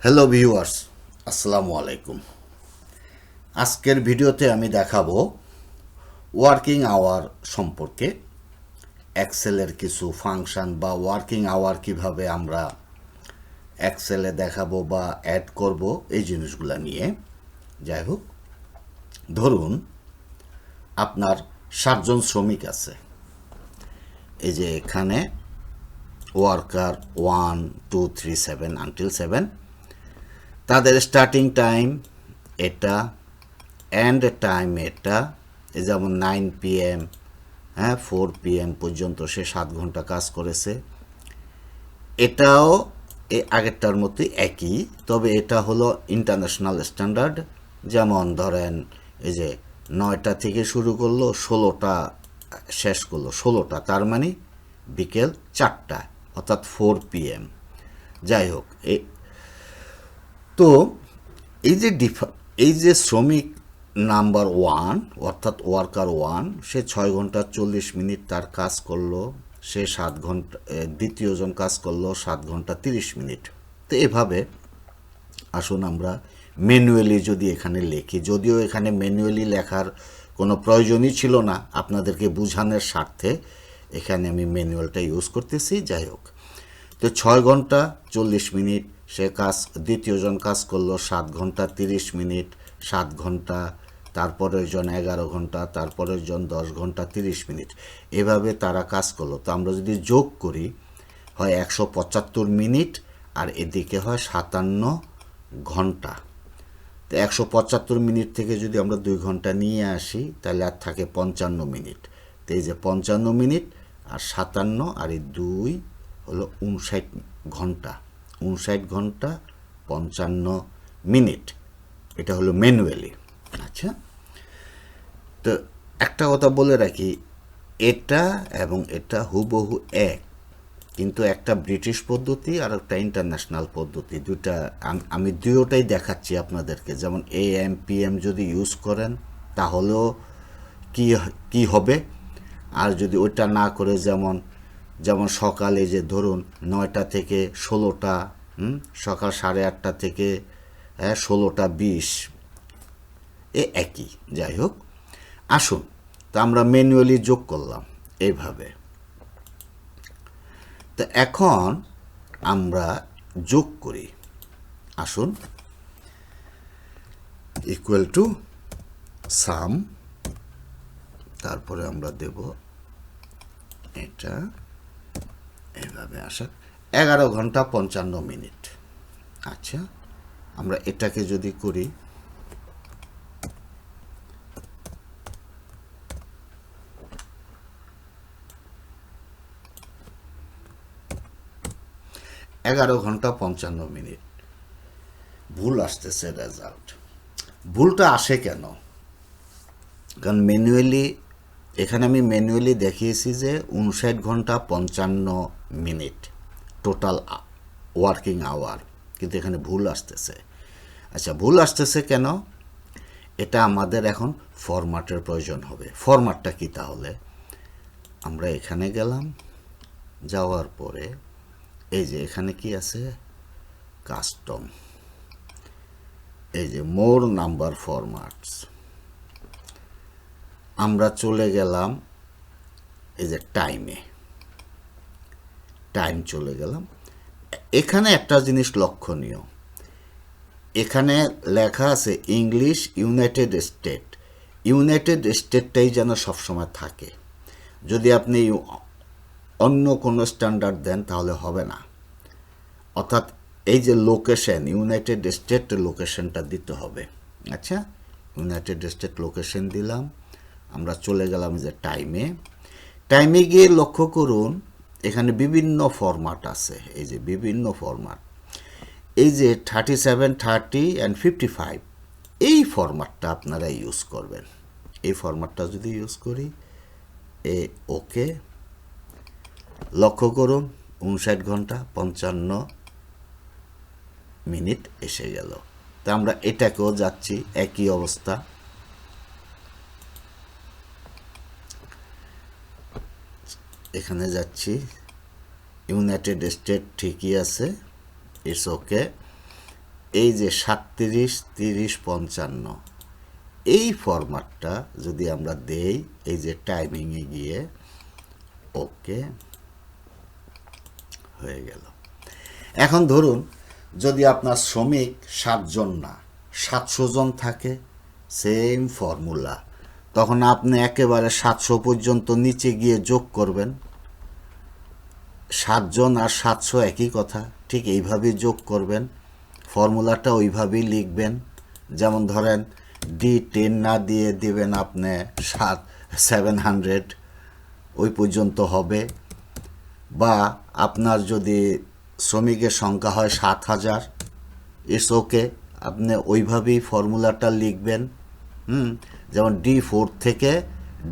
Hello viewers, আসসালামু আলাইকুম। আজকের ভিডিওতে আমি দেখাবো ওয়ার্কিং আওয়ার সম্পর্কে, এক্সেলের কিছু ফাংশন বা ওয়ার্কিং আওয়ার কিভাবে আমরা এক্সেলে দেখাবো বা অ্যাড করব এই জিনিসগুলো নিয়ে। যাই হোক, ধরুন আপনার 7 জন শ্রমিক আছে। এই যে এখানে ওয়ার্কার 1, 2, 3, 7 আনটিল 7, তাদের স্টার্টিং টাইম এটা, এন্ড টাইম এটা, যেমন 9 PM, 4 PM পর্যন্ত সে 7 ঘন্টা কাজ করেছে। এটাও এই আগেরটার মতোই একই, তবে এটা হলো ইন্টারন্যাশনাল স্ট্যান্ডার্ড। যেমন ধরেন এই যে 9টা থেকে শুরু করলো, 16টা শেষ করলো, 16টা তার মানে বিকেল 4টা, অর্থাৎ 4 PM। যাই হোক, তো এই যে শ্রমিক নাম্বার 1 অর্থাৎ ওয়ার্কার 1, সে 6 ঘন্টা 40 মিনিট তার কাজ করলো, সে 7 ঘন্টা, দ্বিতীয়জন কাজ করলো 7 ঘন্টা 30 মিনিট। তো এভাবে আসুন আমরা ম্যানুয়ালি যদি এখানে লিখি, যদিও এখানে ম্যানুয়ালি লেখার কোনো প্রয়োজনই ছিল না, আপনাদেরকে বোঝানোর স্বার্থে এখানে আমি ম্যানুয়ালটা ইউজ করতেছি। যাই হোক, তো 6 ঘন্টা 40 মিনিট সে কাজ, দ্বিতীয়জন কাজ করলো 7 ঘন্টা 30 মিনিট, 7 ঘন্টা, তারপরের জন 11 ঘন্টা, তারপরের জন 10 ঘন্টা 30 মিনিট, এভাবে তারা কাজ করলো। তো আমরা যদি যোগ করি হয় 175 মিনিট, আর এদিকে হয় 57 ঘন্টা। তো 175 মিনিট থেকে যদি আমরা 2 ঘন্টা নিয়ে আসি, তাহলে আর থাকে 55 মিনিট। তো এই যে 55 মিনিট আর 57 আর এই 2 হলো 59 ঘন্টা, 59 ঘন্টা 55 মিনিট। এটা হলো ম্যানুয়ালি। আচ্ছা, তো একটা কথা বলে রাখি, এটা এবং এটা হুবহু এক, কিন্তু একটা ব্রিটিশ পদ্ধতি আর একটা ইন্টারন্যাশনাল পদ্ধতি। আমি দুটোটাই দেখাচ্ছি আপনাদেরকে। যেমন AM PM যদি ইউজ করেন তাহলেও কি হবে, আর যদি ওইটা না করে যেমন সকালে যে ধরুন 9টা থেকে 16টা, সকাল 8:30 থেকে 16টা 20, একই। যাই হোক, আসুন তা আমরা ম্যানুয়ালি যোগ করলাম এইভাবে। তো এখন আমরা যোগ করি। আসুন, ইকুয়াল টু সাম, তারপরে আমরা দেব এটা এভাবে আসা 11 ঘন্টা 55 মিনিট। আচ্ছা, আমরা এটাকে যদি করি, এগারো ঘন্টা 55 মিনিট, ভুল আসতেছে রেজাল্ট। ভুলটা আসে কেন? কারণ এখানে আমি ম্যানুয়ালি দেখিয়েছি যে 59 ঘন্টা 55 মিনিট টোটাল ওয়ার্কিং আওয়ার, কিন্তু এখানে ভুল আসতেছে। আচ্ছা, ভুল আসতেছে কেন? এটা আমাদের এখন ফরম্যাটের প্রয়োজন হবে। ফরম্যাটটা কি তাহলে? আমরা এখানে গেলাম, যাওয়ার পরে এই যে এখানে কি আছে, কাস্টম, এই যে মোর নাম্বার ফরম্যাটস, আমরা চলে গেলাম এই যে টাইম চলে গেলাম। এখানে একটা জিনিস লক্ষণীয়, এখানে লেখা আছে ইংলিশ ইউনাইটেড স্টেট। ইউনাইটেড স্টেটটাই যেন সবসময় থাকে। যদি আপনি অন্য কোনো স্ট্যান্ডার্ড দেন তাহলে হবে না। অর্থাৎ এই যে লোকেশন, ইউনাইটেড স্টেট লোকেশনটা দিতে হবে। আচ্ছা, ইউনাইটেড স্টেট লোকেশন দিলাম, আমরা চলে গেলাম যে টাইমে গিয়ে লক্ষ্য করুন এখানে বিভিন্ন ফরম্যাট আছে। এই যে বিভিন্ন ফরম্যাট, এই যে 37, 30 and 55, এই ফরম্যাটটা আপনারা ইউজ করবেন। এই ফরম্যাটটা যদি ইউজ করি, ওকে, লক্ষ্য করুন 59 ঘন্টা 55 মিনিট এসে গেল। তা আমরা এটাকেও যাচ্ছি একই অবস্থা, এখানে যাচ্ছি, ইউনাইটেড স্টেট ঠিকই আছে, ইটস ওকে। এই যে 37, 30, 55 এই ফরম্যাটটা যদি আমরা দেই, এই যে টাইমিংয়ে গিয়ে ওকে হয়ে গেল। এখন ধরুন যদি আপনার শ্রমিক 7 জন না 700 জন থাকে, সেম ফর্মুলা, তখন আপনি একেবারে 700 পর্যন্ত নিচে গিয়ে যোগ করবেন। 7 জন আর 700 একই কথা, ঠিক এইভাবেই যোগ করবেন। ফর্মুলাটা ওইভাবেই লিখবেন। যেমন ধরেন D10 না দিয়ে দিবেন আপনি 700, ওই পর্যন্ত হবে। বা আপনার যদি শ্রমিকের সংখ্যা হয় 7000, ইটস ওকে, আপনি ওইভাবেই ফর্মুলাটা লিখবেন। যেমন D4 থেকে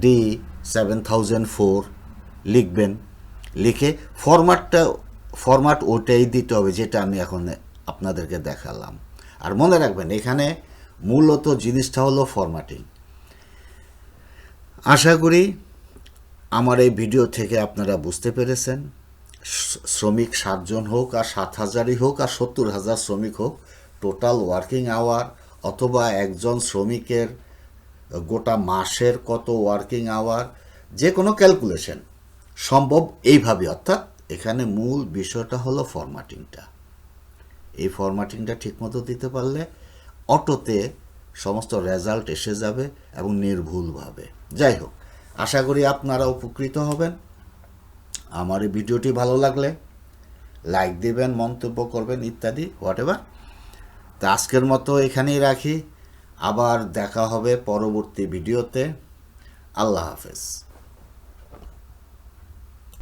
D7004 লিখবেন। লিখে ফরম্যাট ওটাই দিতে হবে যেটা আমি এখন আপনাদেরকে দেখালাম। আর মনে রাখবেন এখানে মূলত জিনিসটা হলো ফরম্যাটিং। আশা করি আমার এই ভিডিও থেকে আপনারা বুঝতে পেরেছেন। শ্রমিক 7 জন হোক আর 7000ই হোক আর 70,000 শ্রমিক হোক, টোটাল ওয়ার্কিং আওয়ার অথবা একজন শ্রমিকের গোটা মাসের কত ওয়ার্কিং আওয়ার, যে কোনো ক্যালকুলেশন সম্ভব এইভাবে। অর্থাৎ এখানে মূল বিষয়টা হলো ফরম্যাটিংটা। এই ফরম্যাটিংটা ঠিকমতো দিতে পারলে অটোতে সমস্ত রেজাল্ট এসে যাবে এবং নির্ভুলভাবে। যাই হোক, আশা করি আপনারা উপকৃত হবেন। আমার এই ভিডিওটি ভালো লাগলে লাইক দিবেন, মন্তব্য করবেন ইত্যাদি, হোয়াটএভার। তা আজকের মতো এখানেই রাখি, আবার দেখা হবে পরবর্তী ভিডিওতে। আল্লাহ হাফেজ।